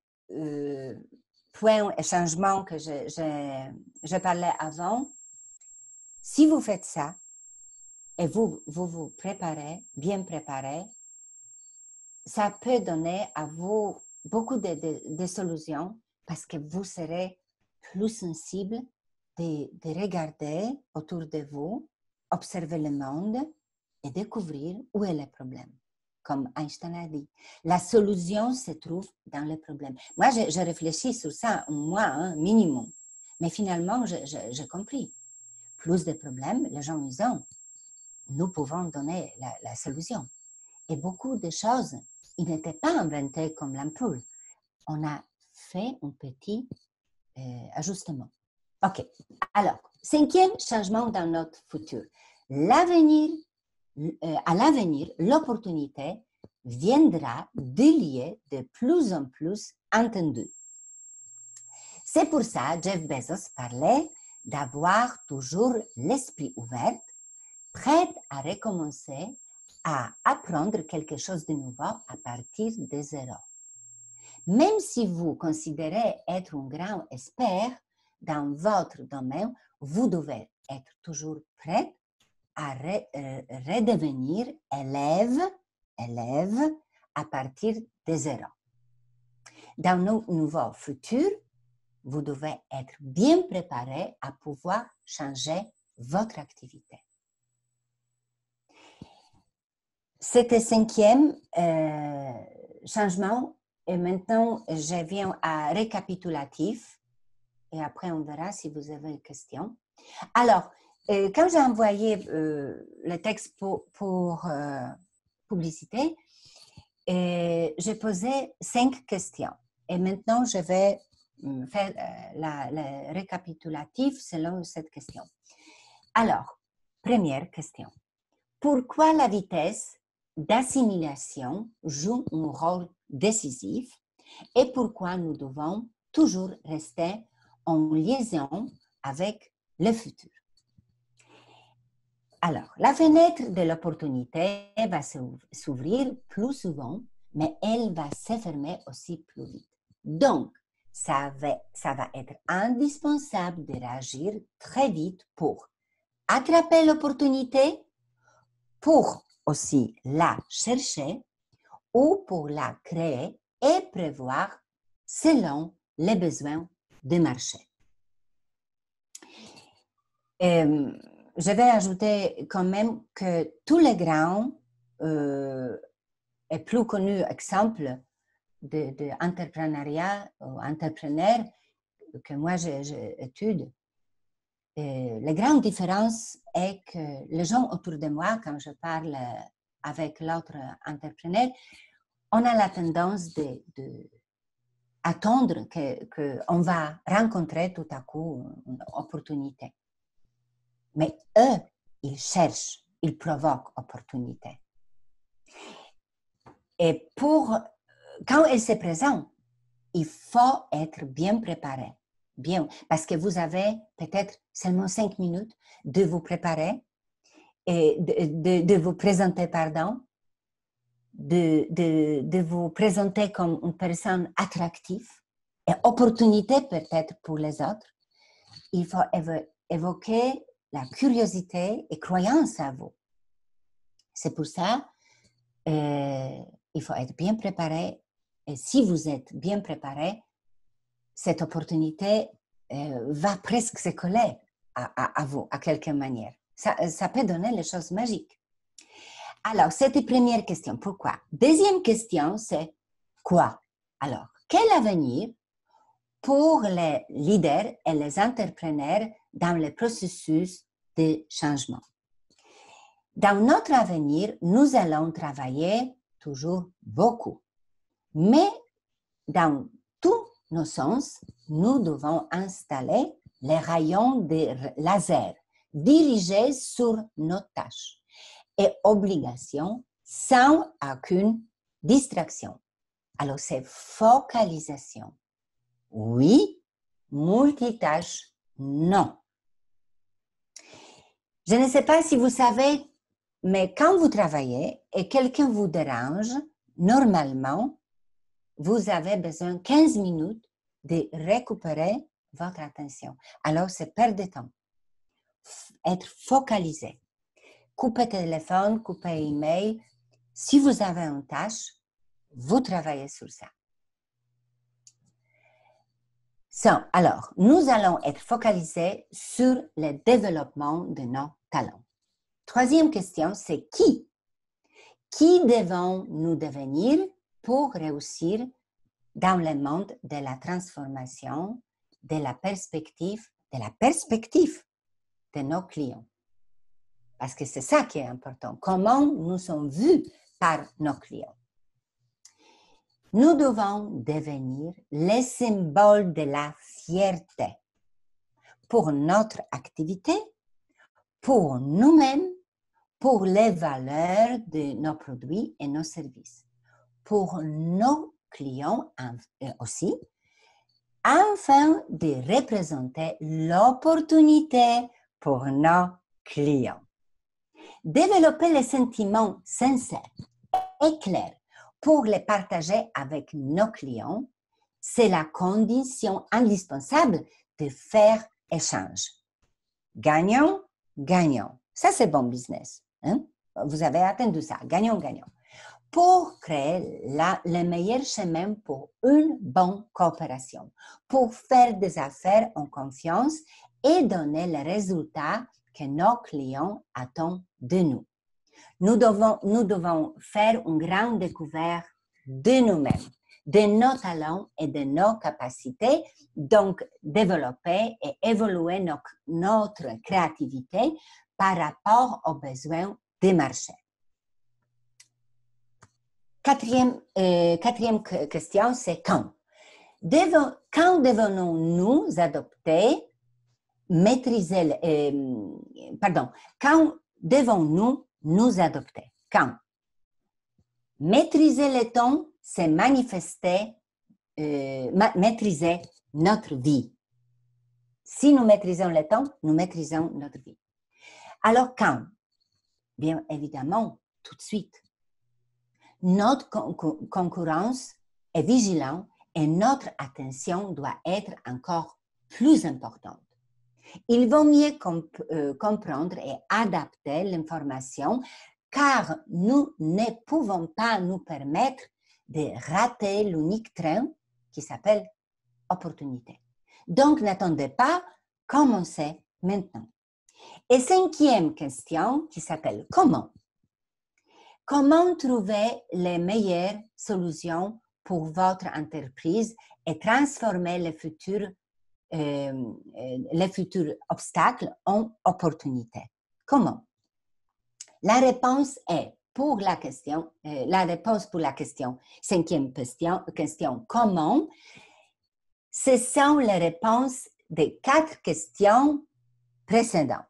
points et changements que je parlais avant, si vous faites ça et vous préparez, bien préparé, ça peut donner à vous beaucoup de solutions parce que vous serez plus sensible de regarder autour de vous, observer le monde et découvrir où est le problème. Comme Einstein a dit, la solution se trouve dans le problème. Moi, je réfléchis sur ça un mois, minimum. Mais finalement, j'ai compris. Plus de problèmes, les gens ils ont. Nous pouvons donner la solution. Et beaucoup de choses, ils n'étaient pas inventés comme l'ampoule. On a fait un petit ajustement. OK. Alors, 5e changement dans notre futur. À l'avenir, l'opportunité viendra de lieux de plus en plus entendus. C'est pour ça que Jeff Bezos parlait d'avoir toujours l'esprit ouvert, prêt à recommencer, à apprendre quelque chose de nouveau à partir de zéro. Même si vous considérez être un grand expert dans votre domaine, vous devez être toujours prêt à redevenir élève à partir de zéro. Dans nos nouveaux futurs, vous devez être bien préparé à pouvoir changer votre activité. C'était 5e changement et maintenant je viens à récapitulatif et après on verra si vous avez une question. Alors, quand j'ai envoyé le texte pour publicité, j'ai posé 5 questions. Et maintenant, je vais faire le récapitulatif selon cette question. Alors, première question. Pourquoi la vitesse d'assimilation joue un rôle décisif et pourquoi nous devons toujours rester en liaison avec le futur? Alors, la fenêtre de l'opportunité va s'ouvrir plus souvent, mais elle va se fermer aussi plus vite. Donc, ça va être indispensable de réagir très vite pour attraper l'opportunité, pour aussi la chercher ou pour la créer et prévoir selon les besoins du marché. Je vais ajouter quand même que tous les grands et plus connus exemples d'entrepreneuriat ou entrepreneurs que moi j'étudie, la grande différence est que les gens autour de moi, quand je parle avec l'autre entrepreneur, on a la tendance d'attendre qu'on va rencontrer tout à coup une opportunité. Mais eux, ils cherchent, ils provoquent opportunité. Et quand elle se présente, il faut être bien préparé. Bien, parce que vous avez peut-être seulement 5 minutes de vous préparer et de vous présenter, de vous présenter comme une personne attractive et opportunité peut-être pour les autres. Il faut évoquer la curiosité et croyance à vous. C'est pour ça il faut être bien préparé. Et si vous êtes bien préparé, cette opportunité va presque se coller à vous, à quelque manière. Ça peut donner les choses magiques. Alors, c'était la première question. Pourquoi? Deuxième question, c'est quoi? Alors, quel avenir pour les leaders et les entrepreneurs dans le processus de changement? Dans notre avenir, nous allons travailler toujours beaucoup. Mais dans tous nos sens, nous devons installer les rayons de laser dirigés sur nos tâches et obligations sans aucune distraction. Alors, c'est focalisation. Oui, multitâche, non. Je ne sais pas si vous savez, mais quand vous travaillez et quelqu'un vous dérange, normalement, vous avez besoin de 15 minutes de récupérer votre attention. Alors, c'est perdre de temps. Être focalisé. Couper téléphone, couper email. Si vous avez une tâche, vous travaillez sur ça. Alors, nous allons être focalisés sur le développement de nos talents. Troisième question, c'est qui? Qui devons-nous devenir pour réussir dans le monde de la transformation, de la perspective de nos clients? Parce que c'est ça qui est important. Comment nous sommes vus par nos clients? Nous devons devenir les symboles de la fierté pour notre activité, pour nous-mêmes, pour les valeurs de nos produits et nos services, pour nos clients aussi, afin de représenter l'opportunité pour nos clients. Développer les sentiments sincères et clairs pour les partager avec nos clients, c'est la condition indispensable de faire échange. Gagnant, gagnant. Ça, c'est bon business. Hein? Vous avez attendu ça. Gagnant, gagnant. Pour créer le meilleur chemin pour une bonne coopération, pour faire des affaires en confiance et donner les résultats que nos clients attendent de nous. Nous devons faire une grande découverte de nous-mêmes, de nos talents et de nos capacités, donc développer et évoluer notre créativité par rapport aux besoins des marchés. Quatrième question, c'est quand? Quand devons-nous adopter, quand devons-nous nous adopter? Quand? Maîtriser le temps, c'est maîtriser notre vie. Si nous maîtrisons le temps, nous maîtrisons notre vie. Alors quand? Bien évidemment, tout de suite. Notre concurrence est vigilante et notre attention doit être encore plus importante. Il vaut mieux comprendre et adapter l'information car nous ne pouvons pas nous permettre de rater l'unique train qui s'appelle opportunité. Donc, n'attendez pas, commencez maintenant. Et cinquième question qui s'appelle comment? Comment trouver les meilleures solutions pour votre entreprise et transformer les futurs obstacles en opportunités? Comment? La réponse est pour la réponse pour la question, cinquième question, comment? Ce sont les réponses des 4 questions précédentes.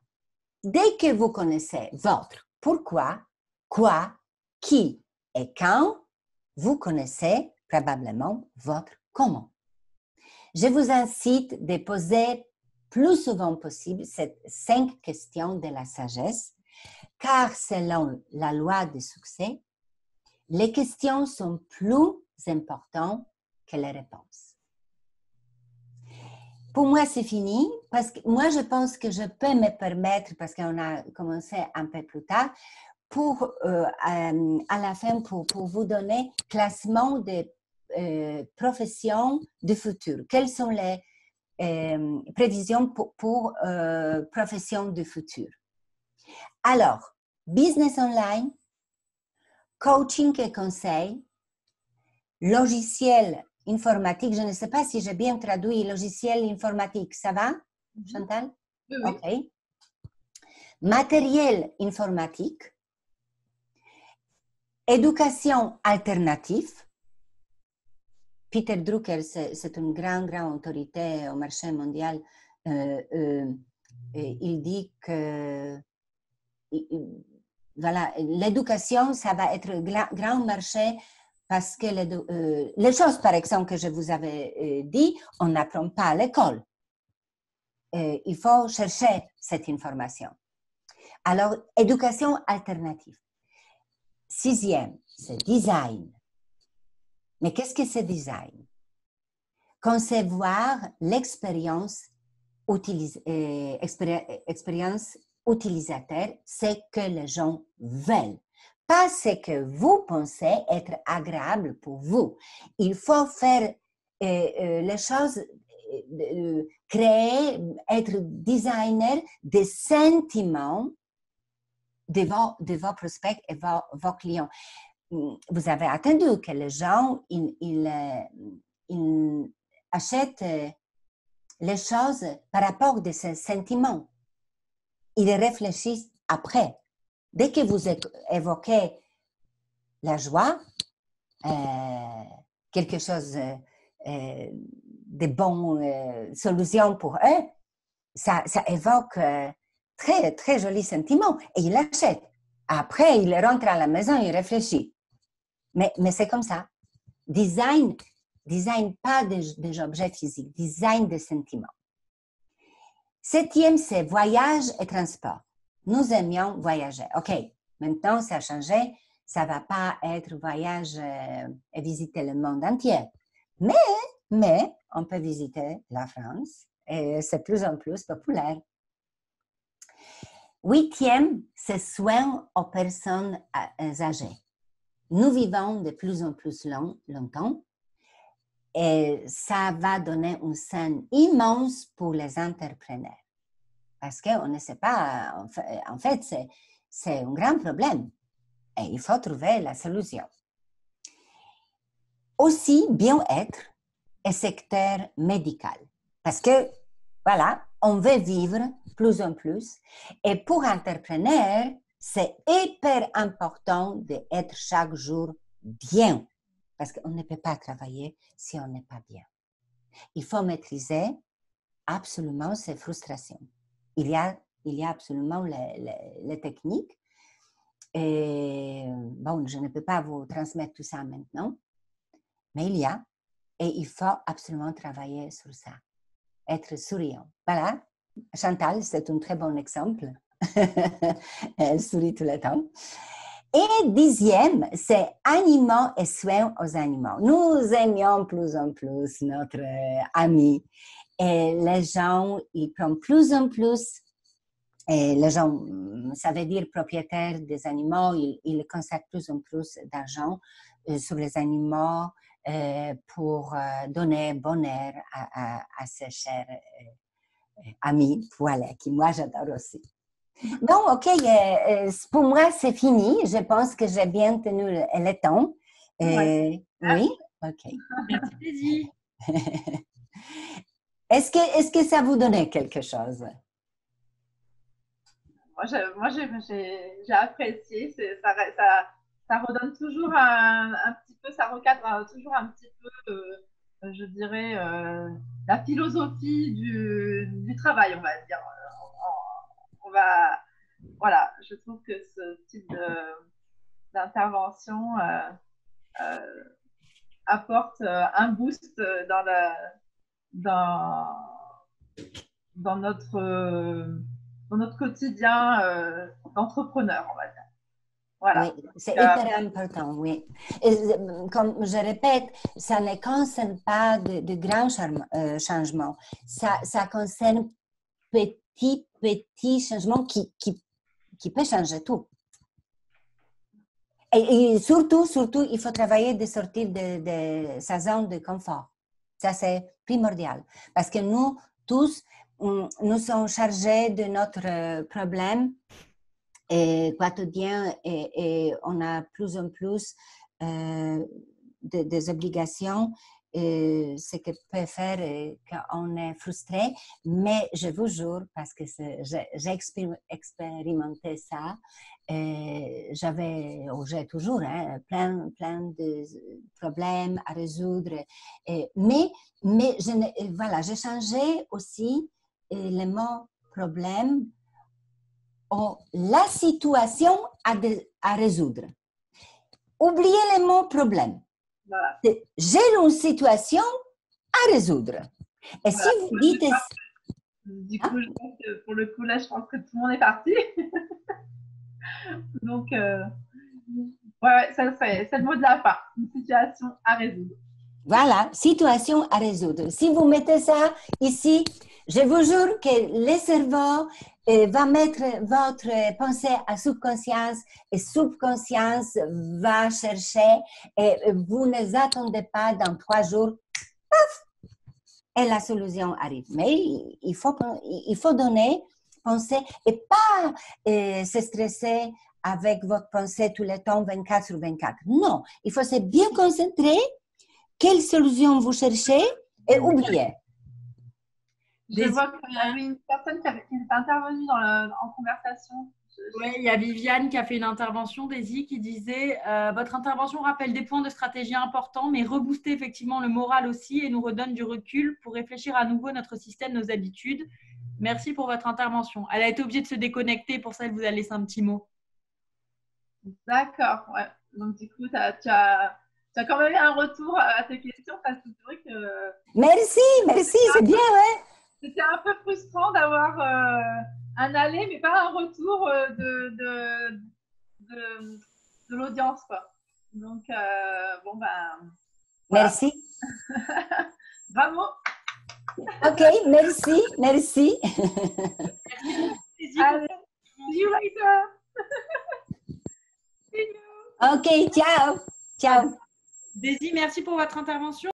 Dès que vous connaissez votre pourquoi, quoi, qui et quand, vous connaissez probablement votre comment. Je vous incite de poser plus souvent possible ces 5 questions de la sagesse, car selon la loi du succès, les questions sont plus importantes que les réponses. Pour moi, c'est fini, parce que moi, je pense que je peux me permettre, parce qu'on a commencé un peu plus tard, à la fin, pour vous donner classement des professions du futur. Quelles sont les prévisions pour professions du futur? Alors, business online, coaching et conseil, logiciel informatique, je ne sais pas si j'ai bien traduit logiciel informatique, ça va, Chantal? Oui. OK. Matériel informatique, éducation alternative. Peter Drucker, c'est une grande autorité au marché mondial. Il dit que voilà, l'éducation, ça va être un grand marché parce que les choses, par exemple, que je vous avais dit, on n'apprend pas à l'école. Il faut chercher cette information. Alors, éducation alternative. 6e, c'est design. Mais qu'est-ce que c'est design? Concevoir l'expérience utilisateur, c'est que les gens veulent. Pas ce que vous pensez être agréable pour vous. Il faut faire les choses, créer, être designer des sentiments de vos prospects et vos clients. Vous avez entendu que les gens, ils achètent les choses par rapport à ces sentiments. Ils réfléchissent après. Dès que vous évoquez la joie, quelque chose de bonnes solutions pour eux, ça évoque très, très jolis sentiments et ils l'achètent. Après, il rentre à la maison, il réfléchit. Mais c'est comme ça. Design pas des objets physiques, design des sentiments. 7e, c'est voyage et transport. Nous aimions voyager. OK, maintenant, ça a changé. Ça ne va pas être voyage et visiter le monde entier. Mais on peut visiter la France et c'est de plus en plus populaire. 8e, c'est soins aux personnes âgées. Nous vivons de plus en plus longtemps et ça va donner une scène immense pour les entrepreneurs. Parce qu'on ne sait pas, en fait, c'est un grand problème et il faut trouver la solution. Aussi, bien-être et secteur médical. Parce que, voilà, on veut vivre plus en plus et pour entrepreneurs, c'est hyper important d'être chaque jour bien. Parce qu'on ne peut pas travailler si on n'est pas bien. Il faut maîtriser absolument ces frustrations. Il y a absolument les techniques. Et bon, je ne peux pas vous transmettre tout ça maintenant, mais il y a, et il faut absolument travailler sur ça. Être souriant. Voilà, Chantal, c'est un très bon exemple. Elle sourit tout le temps. Et 10e, c'est animaux et soins aux animaux. Nous aimions plus en plus notre ami. Et les gens, ils prennent plus en plus, et les gens, ça veut dire propriétaires des animaux, ils consacrent plus en plus d'argent sur les animaux pour donner bonheur à ces chers amis. Voilà, qui moi j'adore aussi. Donc, OK, pour moi, c'est fini. Je pense que j'ai bien tenu le temps. Oui, OK. Merci, Daisy. Est-ce que ça vous donnait quelque chose? Moi, j'ai apprécié. Ça redonne toujours un petit peu, ça recadre toujours un petit peu, je dirais, la philosophie du travail, on va dire. Voilà, je trouve que ce type d'intervention apporte un boost dans, dans notre quotidien d'entrepreneur, on va dire. Voilà. Oui, c'est hyper important, oui. Et, comme je répète, ça ne concerne pas de grands changements. Ça concerne petits changements qui peuvent changer tout. Et surtout, il faut travailler de sortir de sa zone de confort. Ça, c'est primordial. Parce que nous, tous, nous sommes chargés de notre problème quotidien et on a plus en plus des obligations, ce que peut faire qu'on est frustré, mais je vous jure, parce que j'ai expérimenté ça, j'ai toujours plein de problèmes à résoudre, mais voilà, j'ai changé aussi le mot problème en la situation à résoudre. Oubliez le mot problème. Voilà. J'ai une situation à résoudre. Et voilà. Si vous dites... Du coup, je pense que pour le coup, là, je pense que tout le monde est parti. Donc, ouais, ça c'est le mot de la fin. Une situation à résoudre. Voilà, situation à résoudre. Si vous mettez ça ici, je vous jure que le cerveau va mettre votre pensée à subconscience et subconscience va chercher et vous ne attendez pas dans 3 jours, paf, et la solution arrive. Mais il faut donner, penser et pas se stresser avec votre pensée tout le temps 24 sur 24. Non, il faut se bien concentrer. Quelle solution vous cherchez et oubliez. Je vois qu'il y avait une personne qui est intervenue en conversation. Oui, il y a Viviane qui a fait une intervention, Daisy, qui disait votre intervention rappelle des points de stratégie importants, mais rebooster effectivement le moral aussi et nous redonne du recul pour réfléchir à nouveau notre système, nos habitudes. Merci pour votre intervention. Elle a été obligée de se déconnecter, pour ça elle vous a laissé un petit mot. D'accord, ouais. Donc du coup, tu as quand même eu un retour à tes questions parce que c'est vrai que… Merci, c'est bien, ouais. C'était un peu frustrant d'avoir un aller, mais pas un retour de l'audience, quoi. Donc, bon, ben… Voilà. Merci. Bravo. Ok, merci. Allez, see you later. See you. Ok, ciao. Daisy, merci pour votre intervention.